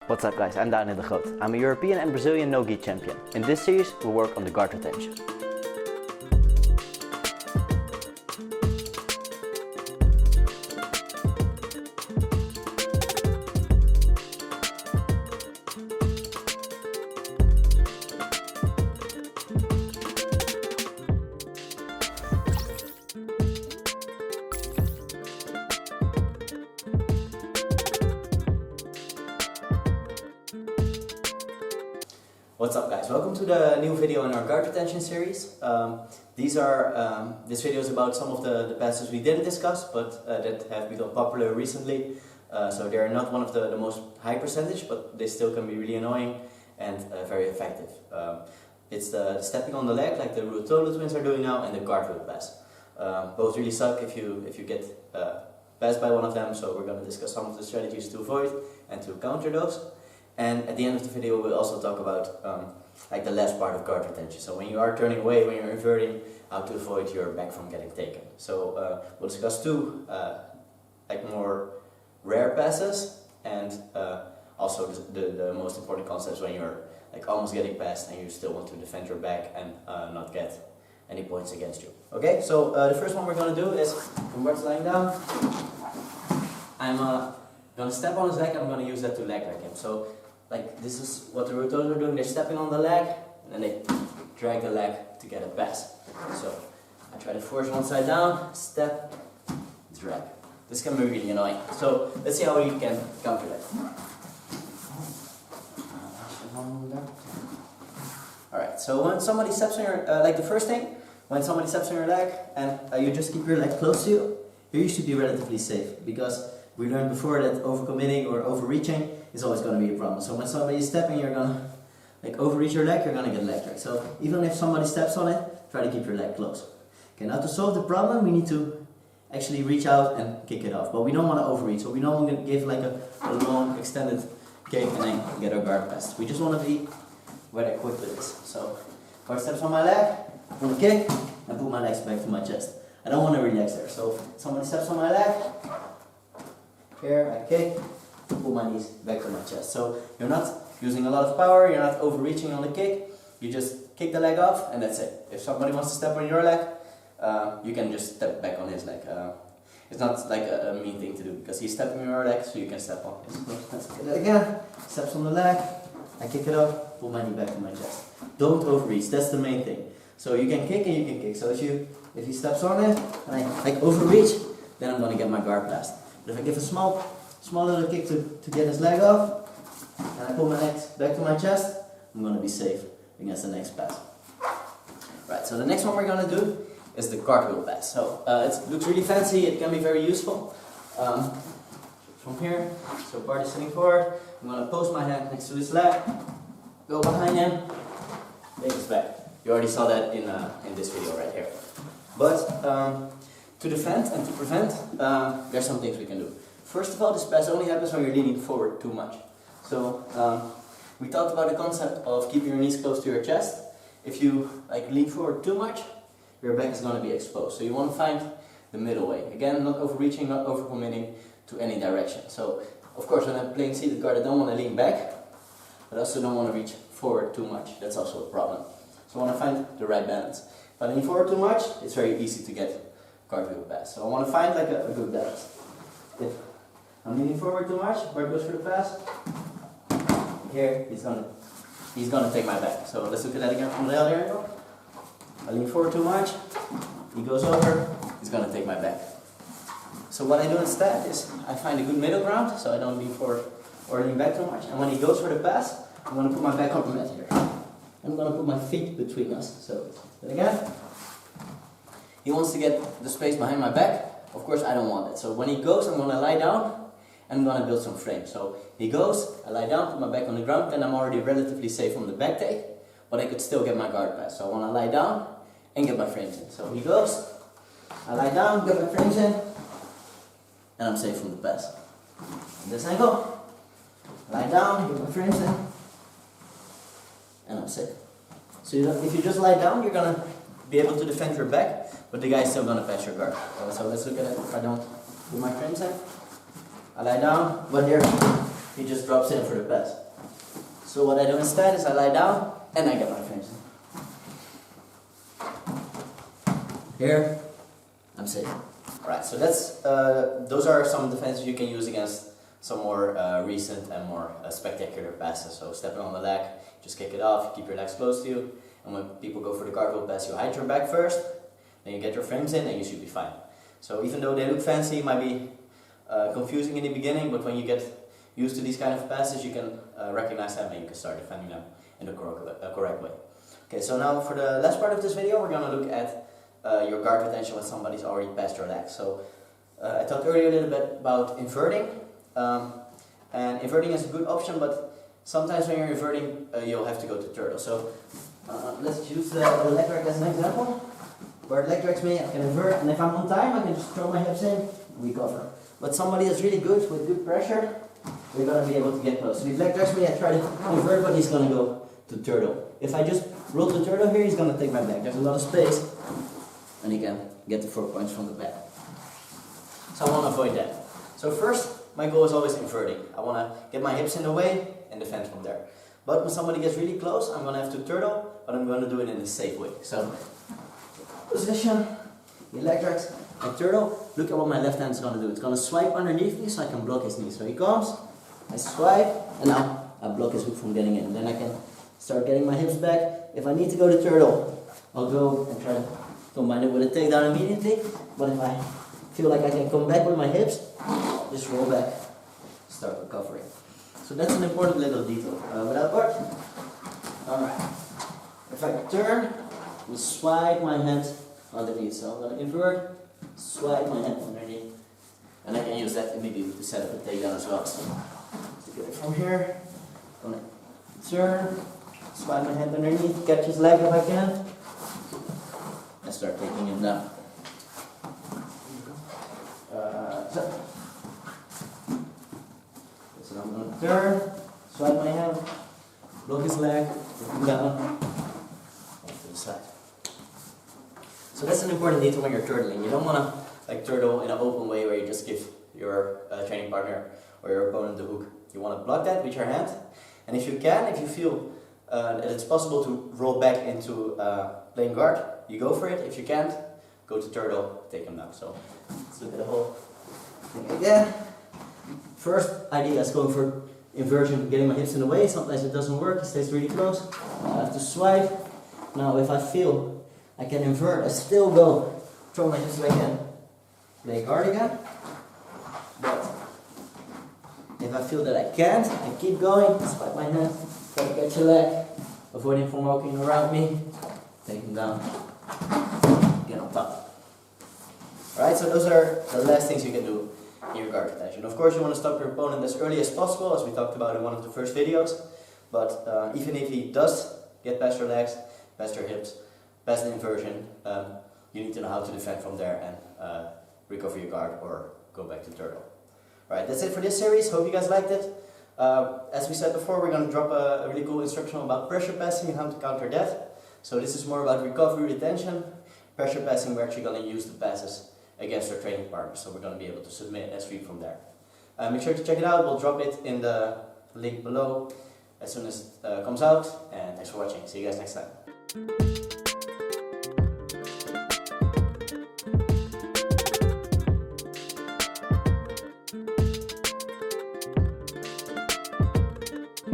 What's up guys, I'm Daniel de Groot. I'm a European and Brazilian no-gi champion. In this series we'll work on the guard retention. What's up guys, welcome to the new video in our guard retention series. This video is about some of the passes we didn't discuss but that have become popular recently. So they're not one of the most high percentage, but they still can be really annoying and very effective. It's the stepping on the leg like the Ruotolo twins are doing now, and the cartwheel pass. Both really suck if you get passed by one of them, so we're going to discuss some of the strategies to avoid and to counter those. And at the end of the video we'll also talk about like the last part of guard retention. So when you are turning away, when you're inverting, how to avoid your back from getting taken. So we'll discuss two like more rare passes, and also the most important concepts when you're like almost getting passed and you still want to defend your back and not get any points against you. Okay, so the first one we're going to do is when Bart's lying down, I'm going to step on his leg and I'm going to use that to leg drag him. So like this is what the Ruotolos are doing. They're stepping on the leg and then they drag the leg to get a pass. So I try to force one side down, step, drag. This can be really annoying. So let's see how you can counter that. Alright, so when somebody steps on your, like the first thing, when somebody steps on your leg and you just keep your leg close to you, here you should be relatively safe, because we learned before that overcommitting or overreaching is always going to be a problem. So when somebody is stepping, you're going to like overreach your leg, you're going to get leg drag. So even if somebody steps on it, try to keep your leg close. Okay, now to solve the problem, we need to actually reach out and kick it off. But we don't want to overreach, so we don't want to give like a long extended kick and then get our guard pass. We just want to be very quick with this. So guard steps on my leg, I want to kick and put my legs back to my chest. I don't want to relax there. So if somebody steps on my leg, here I kick, pull my knees back to my chest. So you're not using a lot of power, you're not overreaching on the kick, you just kick the leg off and that's it. If somebody wants to step on your leg, you can just step back on his leg. It's not like a mean thing to do, because he's stepping on your leg, so you can step on his. Let's get it again. Steps on the leg, I kick it off, pull my knee back to my chest. Don't overreach, that's the main thing. So you can kick and you can kick. So if he steps on it and I like overreach, then I'm going to get my guard passed. But if I give a small little kick to get his leg off, and I pull my legs back to my chest, I'm going to be safe against the next pass. Right, so the next one we're going to do is the cartwheel pass. So it looks really fancy, it can be very useful. From here, so Bart is sitting forward, I'm going to post my hand next to his leg, go behind him, take his back. You already saw that in this video right here. But to defend and to prevent, there's some things we can do. First of all, this pass only happens when you're leaning forward too much. So we talked about the concept of keeping your knees close to your chest. If you like lean forward too much, your back is going to be exposed. So you want to find the middle way. Again, not overreaching, not overcommitting to any direction. So of course, when I'm playing seated guard, I don't want to lean back, but I also don't want to reach forward too much. That's also a problem. So I want to find the right balance. If I lean forward too much, it's very easy to get cartwheel pass. So I want to find like a good balance. If I'm leaning forward too much, Bart goes for the pass. Here, he's gonna take my back. So let's look at that again from the other angle. I lean forward too much, he goes over, he's gonna take my back. So what I do instead is I find a good middle ground, so I don't lean forward or lean back too much. And when he goes for the pass, I'm gonna put my back on the mat here. I'm gonna put my feet between us. So again, he wants to get the space behind my back. Of course, I don't want it. So when he goes, I'm gonna lie down. I'm going to build some frame. So he goes, I lie down, put my back on the ground, then I'm already relatively safe from the back take, but I could still get my guard pass. So I want to lie down and get my frames in. So he goes, I lie down, get my frames in, and I'm safe from the pass. This angle, lie down, get my frames in, and I'm safe. So if you just lie down, you're going to be able to defend your back, but the guy's still going to pass your guard. So let's look at it if I don't put my frames in. I lie down, but here he just drops in for the pass. So what I do instead is I lie down and I get my frames in. Here, I'm safe. Alright, so that's those are some defenses you can use against some more recent and more spectacular passes. So stepping on the leg, just kick it off, keep your legs close to you, and when people go for the cartwheel pass, you hide your back first, then you get your frames in and you should be fine. So even though they look fancy, it might be confusing in the beginning, but when you get used to these kind of passes, you can recognize them and you can start defending them in the correct way. Okay, so now for the last part of this video, we're going to look at your guard retention when somebody's already passed your leg. So I talked earlier a little bit about inverting, and inverting is a good option, but sometimes when you're inverting, you'll have to go to turtle. So let's use the leg drag as an example. Where the leg drags me, I can invert, and if I'm on time, I can just throw my hips in, recover. But somebody that's really good, with good pressure, we're going to be able to get close. So if leg drags me, I try to invert, but he's going to go to turtle. If I just roll to turtle here, he's going to take my back. There's a lot of space, and he can get the 4 points from the back. So I want to avoid that. So first, my goal is always inverting. I want to get my hips in the way and defend from there. But when somebody gets really close, I'm going to have to turtle, but I'm going to do it in a safe way. So position, your leg drags, and turtle. Look at what my left hand is going to do. It's going to swipe underneath me so I can block his knee. So he comes, I swipe, and now I block his hook from getting in. Then I can start getting my hips back. If I need to go to turtle, I'll go and try to combine it with a takedown immediately. But if I feel like I can come back with my hips, just roll back, start recovering. So that's an important little detail. Without guard. Alright. If I turn, I swipe my hand underneath. So I'm going to invert, swipe my hand underneath, and I can use that immediately to set up a takedown as well. So to get it from here, I'm going to turn, swipe my hand underneath, catch his leg if I can, and start taking him down. So I'm going to turn, swipe my hand, block his leg, put him down, off to the side. So that's an important detail when you're turtling. You don't want to like turtle in an open way where you just give your training partner or your opponent the hook. You want to block that with your hand, and if you can, if you feel that it's possible to roll back into playing guard, you go for it. If you can't, go to turtle, take him down. So let's look at the whole thing again. First idea is going for inversion, getting my hips in the way. Sometimes it doesn't work, it stays really close. I have to swipe. Now if I feel I can invert, I still go, throw my hips back in, play guard again. But if I feel that I can't, I keep going, swipe my hand, try to catch a leg, avoid him from walking around me, take him down, get on top. Alright, so those are the last things you can do in your guard retention. Of course, you want to stop your opponent as early as possible, as we talked about in one of the first videos. But even if he does get past your legs, past your hips, past the inversion, you need to know how to defend from there and recover your guard or go back to turtle. Alright, that's it for this series. Hope you guys liked it. As we said before, we're going to drop a really cool instructional about pressure passing and how to counter that. So this is more about recovery retention. Pressure passing, we're actually going to use the passes against our training partner, so we're going to be able to submit and sweep from there. Make sure to check it out. We'll drop it in the link below as soon as it comes out, and thanks for watching. See you guys next time.